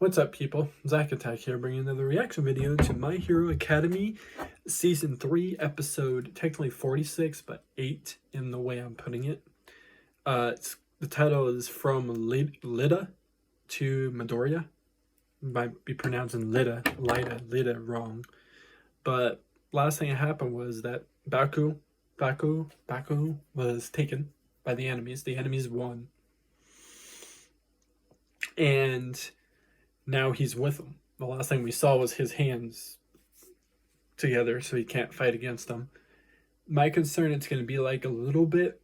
What's up, people? Zach Attack here, bringing another reaction video to My Hero Academy Season 3, Episode, technically 46, but 8 in the way I'm putting it. The title is From Lida to Midoriya. Might be pronouncing Lida wrong. But last thing that happened was that Baku was taken by the enemies. The enemies won. And now he's with them. The last thing we saw was his hands together, so he can't fight against them. My concern, it's going to be like a little bit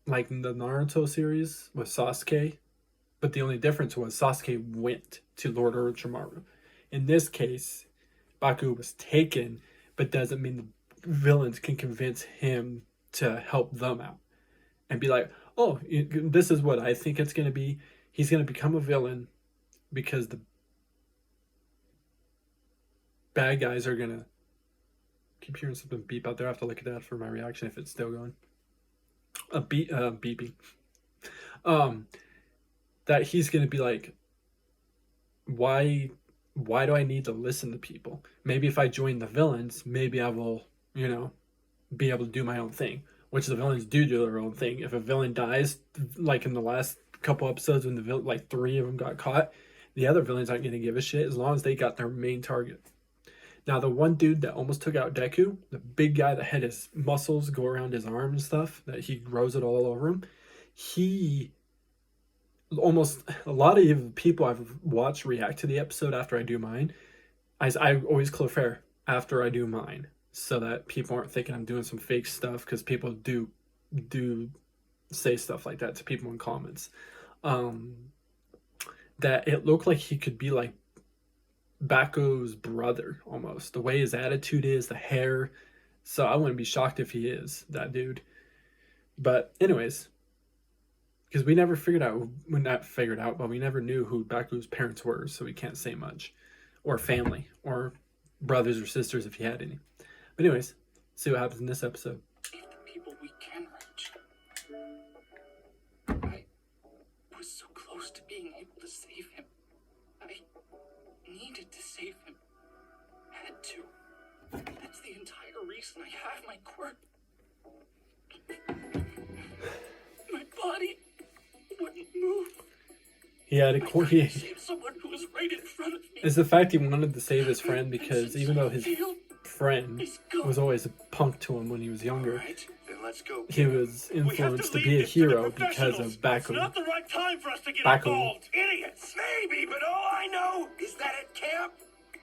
like in the Naruto series with Sasuke, but the only difference was Sasuke went to Lord Orochimaru. In this case, Baku was taken, but doesn't mean the villains can convince him to help them out and be like, oh, this is what I think it's going to be. He's going to become a villain because the bad guys are going to... keep hearing something beep out there. I have to look at that for my reaction if it's still going. Beeping. That he's going to be like, why do I need to listen to people? Maybe if I join the villains, maybe I will, be able to do my own thing. Which the villains do their own thing. If a villain dies, like in the last couple episodes when the 3 of them got caught, the other villains aren't going to give a shit as long as they got their main target. Now, the one dude that almost took out Deku, the big guy that had his muscles go around his arm and stuff, that he grows it all over him, a lot of people I've watched react to the episode after I do mine. I always clear fair after I do mine, so that people aren't thinking I'm doing some fake stuff, because people do say stuff like that to people in comments. That it looked like he could be like Baku's brother almost. The way his attitude is, the hair. So I wouldn't be shocked if he is that dude. But anyways, because we never but we never knew who Baku's parents were, so we can't say much. Or family, or brothers or sisters if he had any. But anyways, see what happens in this episode. People we can reach. I was so close to being able to save him. I needed to save him. Had to. That's the entire reason I have my quirk. My body wouldn't move. He had a quirk. Someone who was right in front of me. It's the fact he wanted to save his friend, because even though his friend was always a punk to him when he was younger, Right, then let's go. he was influenced to be a hero because of Baku. It's not the right time for us to get Baku. involved. Idiots! Maybe, but all I know is that at camp,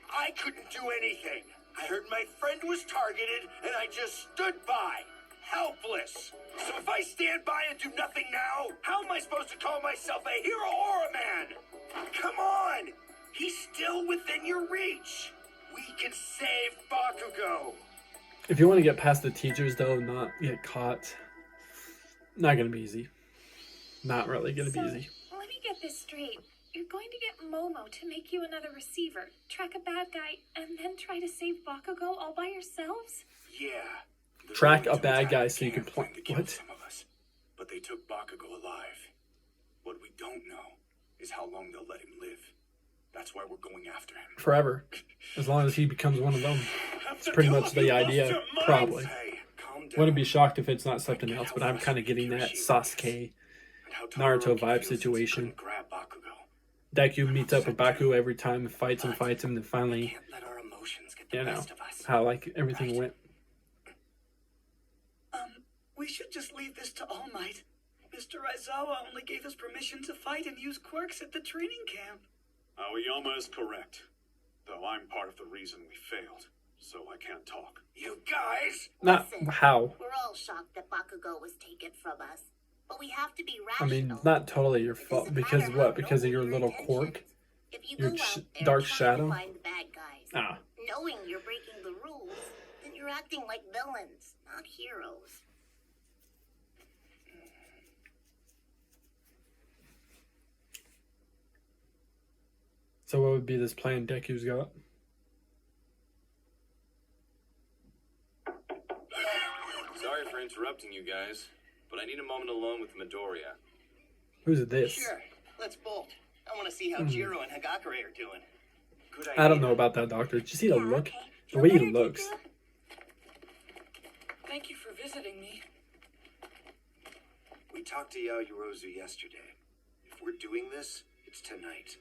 I couldn't do anything. I heard my friend was targeted, and I just stood by, helpless. So if I stand by and do nothing now, how am I supposed to call myself a hero or a man? Come on! He's still within your reach. We can save Bakugo. If you want to get past the teachers, though, not get caught, not going to be easy. Not really going to be easy. Let me get this straight. You're going to get Momo to make you another receiver, track a bad guy, and then try to save Bakugo all by yourselves? Yeah. Track a bad guy so you can point. What? Some of us, but they took Bakugo alive. What we don't know is how long they'll let him live. That's why we're going after him. Forever. As long as he becomes one of them. It's pretty much the idea, probably. Hey, Wouldn't be shocked if it's not something else, but I'm kind of getting that Sasuke Naruto vibe situation. Deku meets up with Baku every time and fights him, and then finally, how like everything went. We should just leave this to All Might. Mr. Aizawa only gave us permission to fight and use quirks at the training camp. Aoyama is correct, though I'm part of the reason we failed, so I can't talk. You guys! Not how. We're all shocked that Bakugo was taken from us, but we have to be I rational. mean, not totally your fault. Because what? Because of your little quirk? If you Your go out there dark trying shadow? to find the bad guys, Ah. knowing you're breaking the rules, then you're acting like villains, not heroes. So what would be this plan Deku's got? Sorry for interrupting you guys, but I need a moment alone with Midoriya. Who's this? Sure, let's bolt. I want to see how Jiro and Hagakure are doing. Good idea. I don't know about that, Doctor. Did you see the Yeah, look? okay. The Feel way he better, looks. Deku? Thank you for visiting me. We talked to Yaoyorozu yesterday. If we're doing this, it's tonight.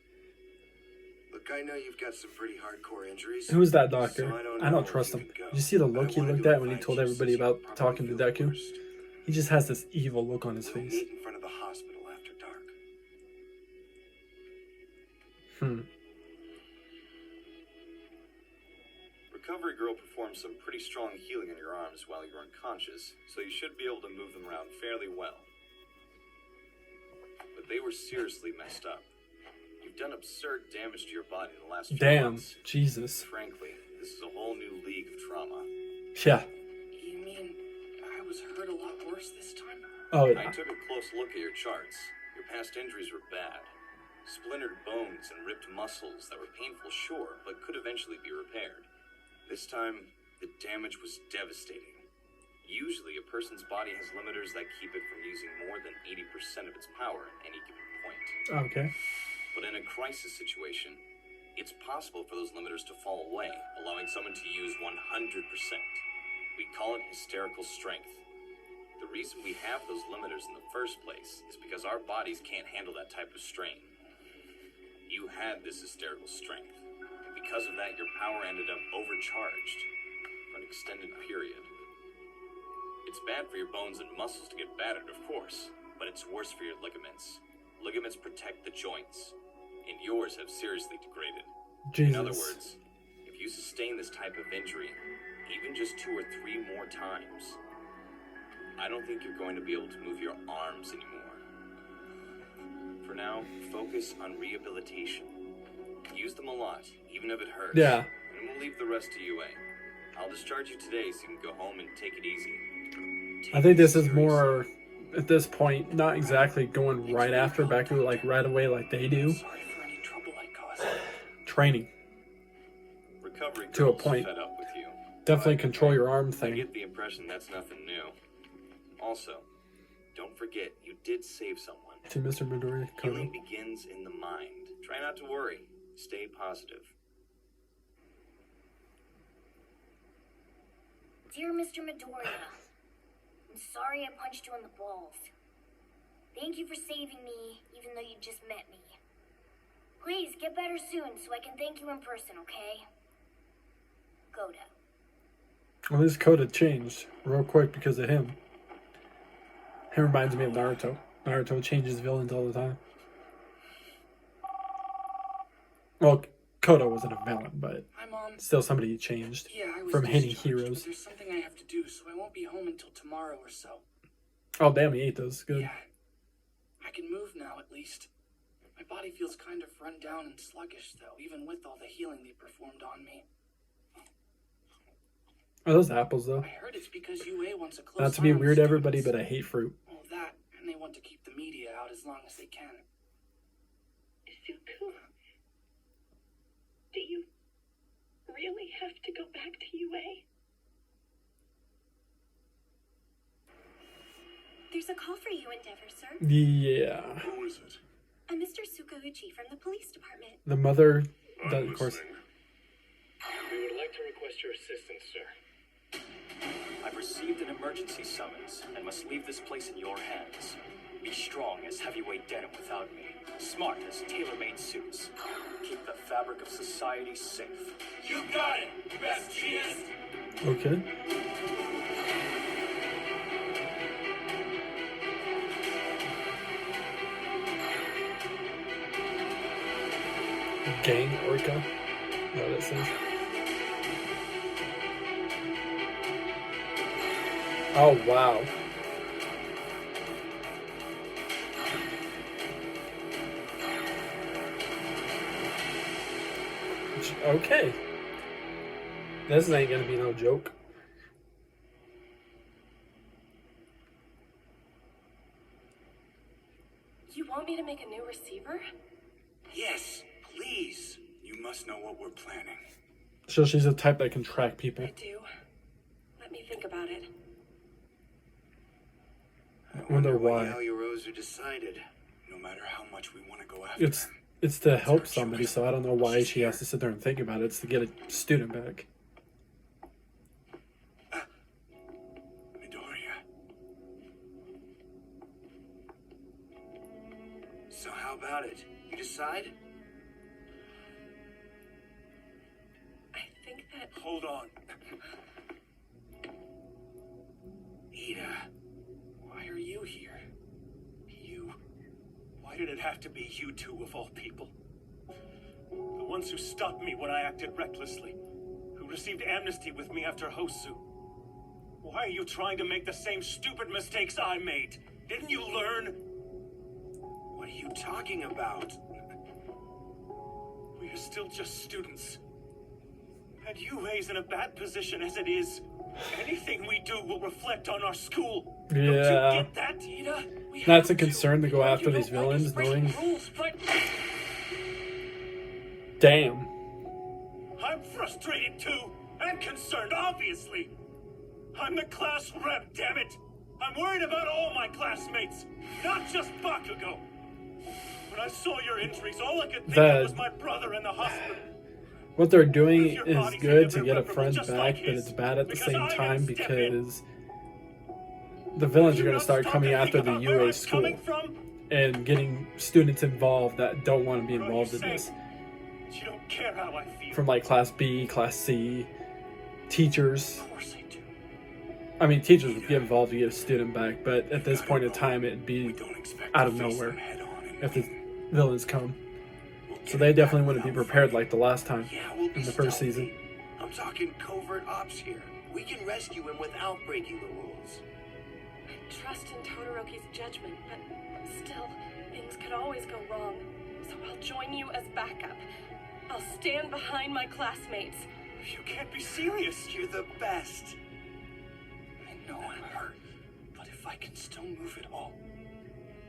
Look, I know you've got some pretty hardcore injuries. Who's that so doctor? I I don't if trust you him. can go. Did you see the But I look he wanted looked to at when he invite told you everybody since you about probably talking to feel the Deku? worst. He just has this evil look on his We'll face. meet in front of the hospital after dark. Recovery Girl performed some pretty strong healing on your arms while you were unconscious, so you should be able to move them around fairly well. But they were seriously messed up. You've done absurd damage to your body in the last few Damn, months. Jesus. Frankly, this is a whole new league of trauma. Yeah. You mean I was hurt a lot worse this time? Oh, I yeah. took a close look at your charts. Your past injuries were bad. Splintered bones and ripped muscles that were painful, sure, but could eventually be repaired. This time, the damage was devastating. Usually, a person's body has limiters that keep it from using more than 80% of its power at any given point. Okay. But in a crisis situation, it's possible for those limiters to fall away, allowing someone to use 100%. We call it hysterical strength. The reason we have those limiters in the first place is because our bodies can't handle that type of strain. You had this hysterical strength, and because of that, your power ended up overcharged for an extended period. It's bad for your bones and muscles to get battered, of course, but it's worse for your ligaments. Ligaments protect the joints, and yours have seriously degraded. Jesus. In other words, if you sustain this type of injury, even just 2 or 3 more times, I don't think you're going to be able to move your arms anymore. For now, focus on rehabilitation. Use them a lot, even if it hurts. Yeah. And we'll leave the rest to UA. I'll discharge you today so you can go home and take it easy. I think this is more, at this point, not exactly going right after Baku, like right away like they do. Sorry for any trouble I caused. Training. Recovery To a girl's point. fed up with you. Definitely control your arm I thing. get the impression that's nothing new. Also, don't forget you did save someone. To Mr. Midoriya Healing Kono. begins in the mind. Try not to worry. Stay positive. Dear Mr. Midoriya, I'm sorry I punched you in the balls. Thank you for saving me, even though you just met me. Please get better soon so I can thank you in person, okay? Goda. Well, this Koda changed real quick because of him. He reminds me of Naruto. Naruto changes villains all the time. Well, Koda wasn't a villain, but Hi, Mom. still somebody he changed Yeah, I was from hating discharged, but heroes. there's something I have to do, so I won't be home until tomorrow or so. Oh, damn, he ate those. Good. Yeah. I can move now, at least. My body feels kind of run down and sluggish, though, even with all the healing they performed on me. Are those apples, though? I heard it's because UA wants a close Not to be eye on weird, the everybody, students. but I hate fruit. Well, that, and they want to keep the media out as long as they can. Suku, do you really have to go back to UA? There's a call for you, Endeavor, sir. Yeah. Who is it? I'm Mr. Sukauchi from the police department. The mother, I'm that, of course. listening. We would like to request your assistance, sir. I've received an emergency summons and must leave this place in your hands. Be strong as heavyweight denim without me. Smart as tailor-made suits. Keep the fabric of society safe. You got it, best cheese. Okay. Gang Orca. What it says. Oh, wow. Okay. This ain't gonna be no joke. You want me to make a new receiver? Yes, please. You must know what we're planning. So she's the type that can track people. I do. Let me think about it. I wonder what why. Yaoyorozu decided. No matter how much we want to go after It's him. It's to help somebody, so I don't know why she has to sit there and think about it. It's to get a student back. Midoriya. So how about it? You decide? I think that Hold on. Ida, why are you here? You. Why did it have to be you two of all people? The ones who stopped me when I acted recklessly. Who received amnesty with me after Hosu. Why are you trying to make the same stupid mistakes I made? Didn't you learn? What are you talking about? We are still just students. And UA's in a bad position as it is. Anything we do will reflect on our school. Don't you Yeah. get that, Ida? That's a concern to go after these villains, knowing. Rules, but Damn. I'm frustrated too, and concerned, obviously. I'm the class rep, damn it! I'm worried about all my classmates, not just Bakugo. When I saw your injuries, all I could think of was my brother in the hospital. What they're doing is good to get a friend back, but it's bad at the same time because the villains are going to start coming after the UA school and getting students involved that don't want to be involved in this. You don't care how I feel. From like Class B, Class C, teachers. Of course I do. I mean, teachers would get involved to get a student back, but at this point in time, it'd be out of nowhere if the villains come. So they definitely wouldn't be prepared like the last time in the first season. I'm talking covert ops here. We can rescue him without breaking the rules. I trust in Todoroki's judgment, but still, things could always go wrong. So I'll join you as backup. I'll stand behind my classmates. You can't be serious. You're the best. I know I'm hurt, but if I can still move at all,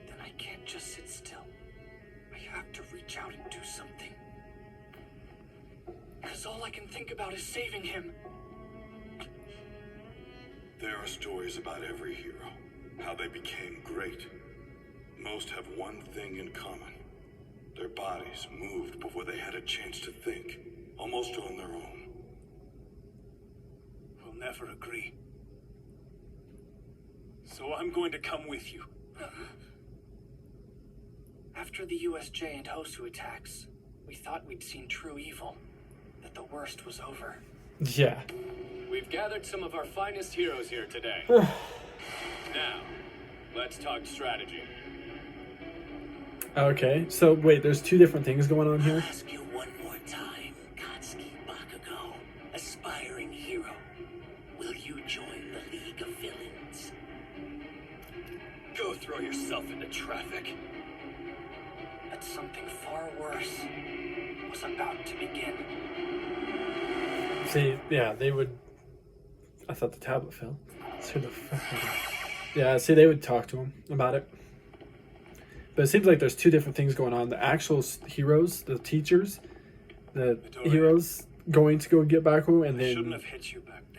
then I can't just sit still. I have to reach out and do something. Because all I can think about is saving him. There are stories about every hero, how they became great. Most have one thing in common. Their bodies moved before they had a chance to think, almost on their own. We'll never agree. So I'm going to come with you. After the USJ and Hosu attacks, we thought we'd seen true evil, that the worst was over. Yeah. We've gathered some of our finest heroes here today. Now, let's talk strategy. Okay, so wait, there's two different things going on here? I'll ask you one more time, Katsuki Bakugo, aspiring hero. Will you join the League of Villains? Go throw yourself into traffic. That something far worse was about to begin. See, yeah, they would... I thought the tablet fell. Let's hear the fuck. Yeah, see, they would talk to him about it. But it seems like there's two different things going on. The actual heroes, the teachers, the heroes going to go get Baku, and then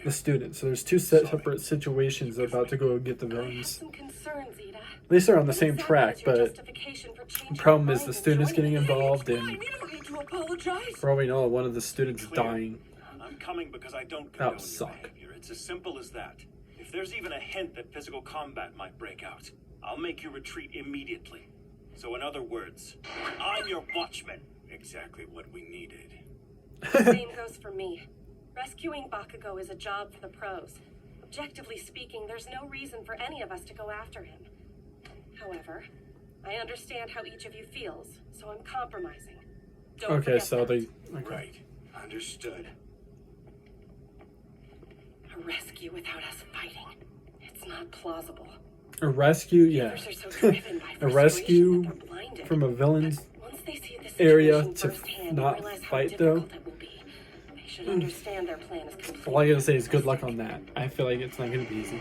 the students. So there's two separate situations about to go get the villains. Some concerns, Ida. At least they're on the same track, but the problem is the students getting involved, and for all we know, one of the students dying. I'm coming because I don't That would condone your suck. behavior. It's as simple as that. If there's even a hint that physical combat might break out, I'll make you retreat immediately. So in other words, I'm your watchman. Exactly what we needed. The same goes for me. Rescuing Bakugo is a job for the pros. Objectively speaking, there's no reason for any of us to go after him. However, I understand how each of you feels, so I'm compromising. Don't Okay, forget so that. they... Okay. Right. Understood. A rescue without us fighting. It's not plausible. A rescue, yeah. Others are so driven by A frustration rescue that they're blinded. from a villain's Once they see the area situation to firsthand and not realize how fight, though. difficult it will be, they should understand their plan is completely All I gotta say is good luck on that. I feel like it's not gonna be easy.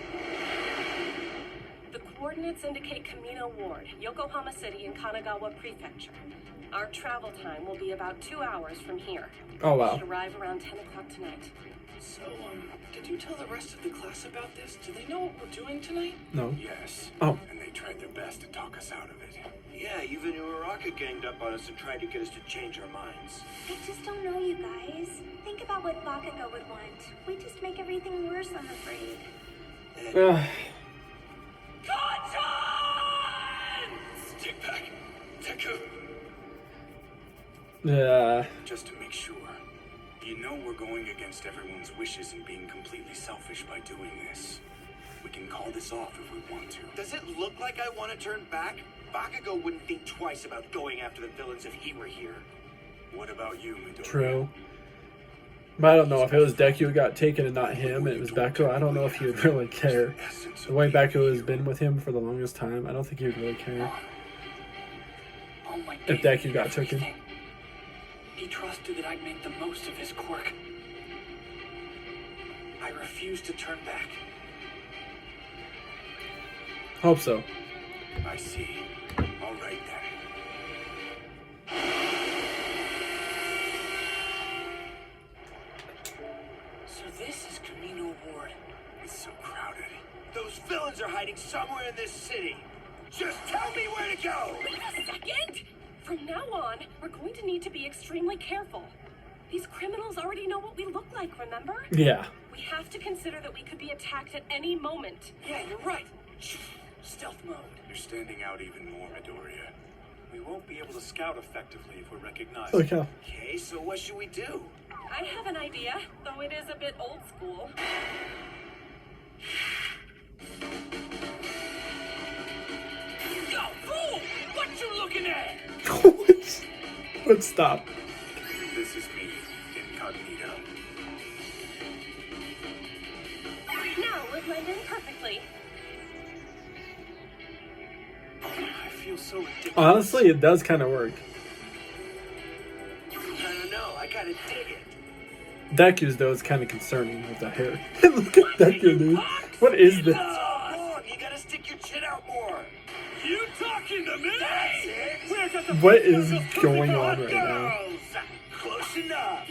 The coordinates indicate Kamino Ward, Yokohama City, and Kanagawa Prefecture. Our travel time will be about 2 hours from here. Oh, wow. We should arrive around 10 o'clock tonight. So, did you tell the rest of the class about this? Do they know what we're doing tonight? No. Yes. Oh. And they tried their best to talk us out of it. Yeah, even Uraraka ganged up on us and tried to get us to change our minds. I just don't know, you guys. Think about what Bakugo would want. We just make everything worse, I'm afraid. Stick back. Deku! Yeah. Just to make sure, you know we're going against everyone's wishes and being completely selfish by doing this. We can call this off if we want to. Does it look like I want to turn back? Bakugo wouldn't think twice about going after the villains if he were here. What about you, Midoriya? True. But I don't know if it was Deku who got taken and not him, and it was Bakugo. I don't know if he would really care. The way Bakugo has been with him for the longest time, I don't think he would really care if Deku got taken. He trusted that I'd make the most of his quirk. I refuse to turn back. Hope so. I see. All right then. So this is Camino Ward. It's so crowded. Those villains are hiding somewhere in this city. Just tell me where to go! Wait a second! From now on, we're going to need to be extremely careful. These criminals already know what we look like, remember? Yeah. We have to consider that we could be attacked at any moment. Yeah, you're right. Stealth mode. You're standing out even more, Midoriya. We won't be able to scout effectively if we're recognized. Look how. Okay, so what should we do? I have an idea, though it is a bit old school. Yo, fool! What you looking at? Let's stop. This is me, incognito. Now we'll blend in perfectly. I feel so ridiculous. Honestly, it does kind of work. I don't know, I gotta dig it. Deku's, though, is kind of concerning with the hair. Look at Deku, dude. What is this? Wrong. You gotta stick your chin out more. You talking to me? That's it. What is going on right now? Close enough.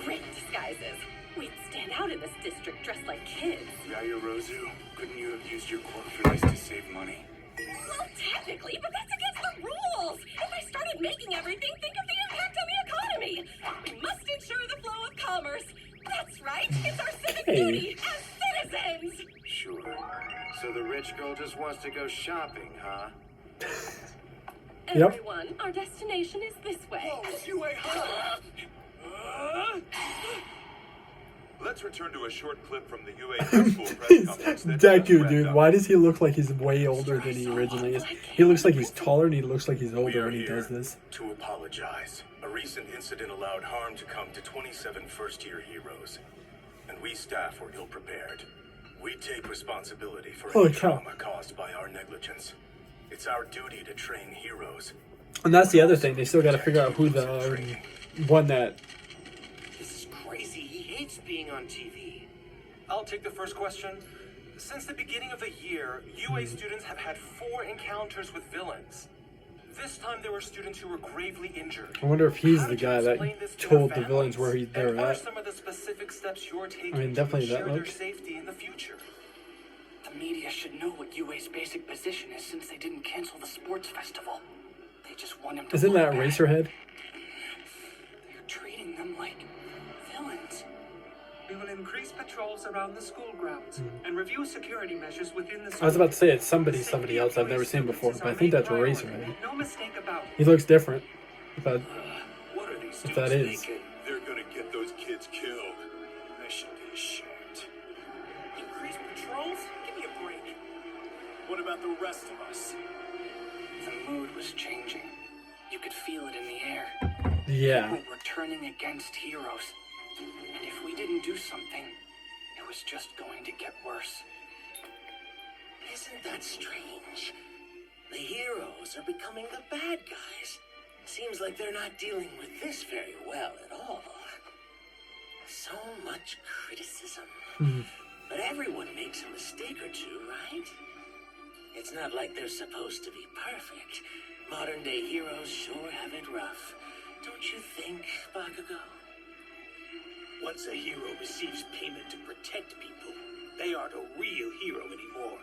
Great disguises. We'd stand out in this district dressed like kids. Yaoyorozu, couldn't you have used your quirk for this to save money? Well, technically, but that's against the rules. If I started making everything, think of the impact on the economy. We must ensure the flow of commerce. That's right. It's our civic duty as citizens. Sure. So the rich girl just wants to go shopping, huh? Yep. Everyone, our destination is this way. You ain't Let's return to a short clip from the UA High School press conference. that just Deku, wrapped dude. up. Why does he look like he's way older than he originally is? He looks like he's taller and he looks like he's We older are when he here does this. to apologize. A recent incident allowed harm to come to 27 first-year heroes, and we staff were ill-prepared. We take responsibility for Holy any cow. trauma caused by our negligence. It's our duty to train heroes. And that's the other thing. They still got to figure out who the one that. This is crazy. He hates being on TV. I'll take the first question. Since the beginning of the year, UA students have had 4 encounters with villains. This time there were students who were gravely injured. I wonder if he's How the did you guy that explain this to told their the villains where families? they're And what are at. some of the specific steps you're taking I mean, to definitely that ensure their look. safety in the future? The media should know what UA's basic position is since they didn't cancel the sports festival. They just want him to Isn't look that bad. Racerhead? They're treating them like villains. We will increase patrols around the school grounds and review security measures within the school. I was about to say it's somebody else I've never seen before, but I think that's Racerhead. No mistake about it. He looks different. If that, What are these if that is. thinking? They're gonna get those kids killed. They should be ashamed. Increase patrols? Give me a break. What about the rest of us? The mood was changing. You could feel it in the air. Yeah. People were turning against heroes. And if we didn't do something, it was just going to get worse. Isn't that strange? The heroes are becoming the bad guys. Seems like they're not dealing with this very well at all. So much criticism. But everyone makes a mistake or two, right? It's not like they're supposed to be perfect. Modern day heroes sure have it rough. Don't you think, Bakugo? Once a hero receives payment to protect people, they aren't a real hero anymore.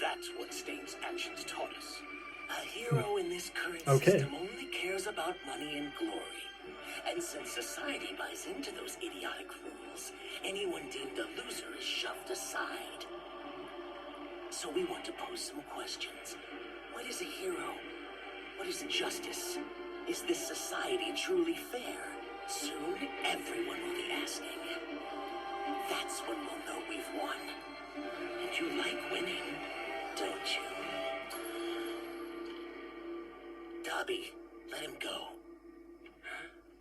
That's what Stain's actions taught us. A hero in this current Okay. system only cares about money and glory. And since society buys into those idiotic rules, anyone deemed a loser is shoved aside. So we want to pose some questions. What is a hero? What is justice? Is this society truly fair? Soon, everyone will be asking. That's when we'll know we've won. And you like winning, don't you? Dobby, let him go.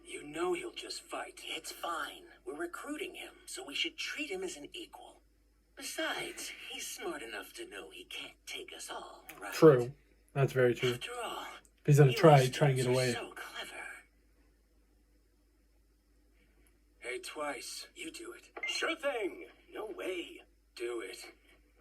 You know he'll just fight. It's fine. We're recruiting him, so we should treat him as an equal. Besides, he's smart enough to know he can't take us all, right? True. That's very true. After all, If he's gonna you try students and get are away. so clever. Hey, Twice, you do it. Sure thing. No way. Do it.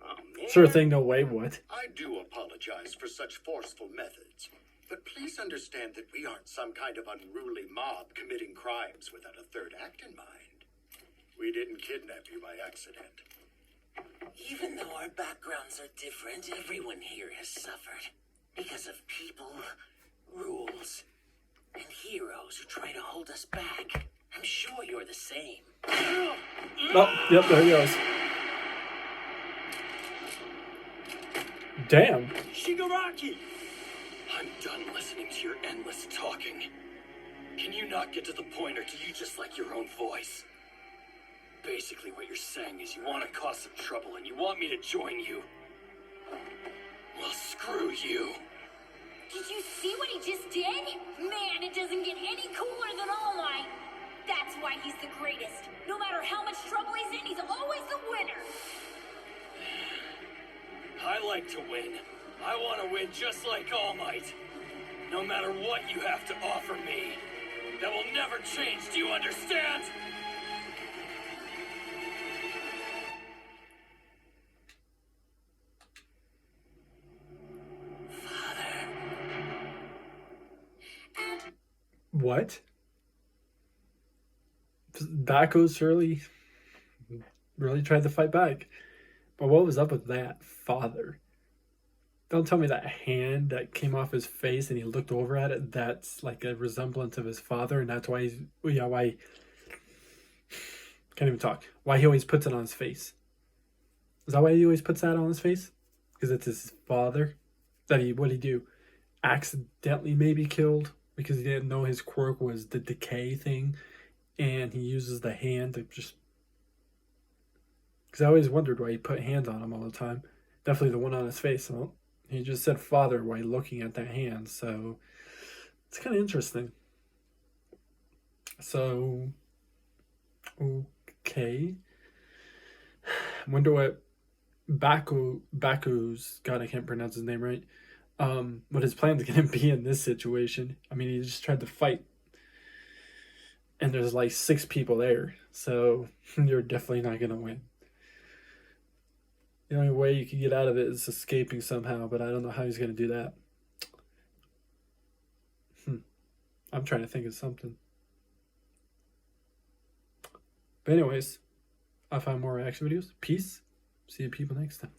Oh, man. Sure thing, no way, what? I do apologize for such forceful methods, but please understand that we aren't some kind of unruly mob committing crimes without a third act in mind. We didn't kidnap you by accident. Even though our backgrounds are different, everyone here has suffered. Because of people, rules, and heroes who try to hold us back. I'm sure you're the same. Oh, yep, there he goes. Damn. Shigaraki! I'm done listening to your endless talking. Can you not get to the point, or do you just like your own voice? Basically, what you're saying is you want to cause some trouble and you want me to join you. Well, screw you. Did you see what he just did? Man, it doesn't get any cooler than All Might. That's why he's the greatest. No matter how much trouble he's in, he's always the winner. I like to win. I want to win just like All Might. No matter what you have to offer me. That will never change, do you understand? What? Baku's really tried to fight back. But what was up with that, father? Don't tell me that hand that came off his face and he looked over at it, that's like a resemblance of his father, and that's why he's, yeah, why, can't even talk. Why he always puts it on his face. Is that why he always puts that on his face? Because it's his father? What'd he do? Accidentally maybe killed? Because he didn't know his quirk was the decay thing, and he uses the hand to just... Because I always wondered why he put hands on him all the time. Definitely the one on his face. Well, he just said father while looking at that hand, so it's kind of interesting. So, okay. I wonder what Baku's, God, I can't pronounce his name right, what his plan's going to be in this situation. I mean, he just tried to fight, and there's like 6 people there, so you're definitely not going to win. The only way you can get out of it is escaping somehow, but I don't know how he's going to do that. I'm trying to think of something. But anyways, I'll find more reaction videos. Peace. See you people next time.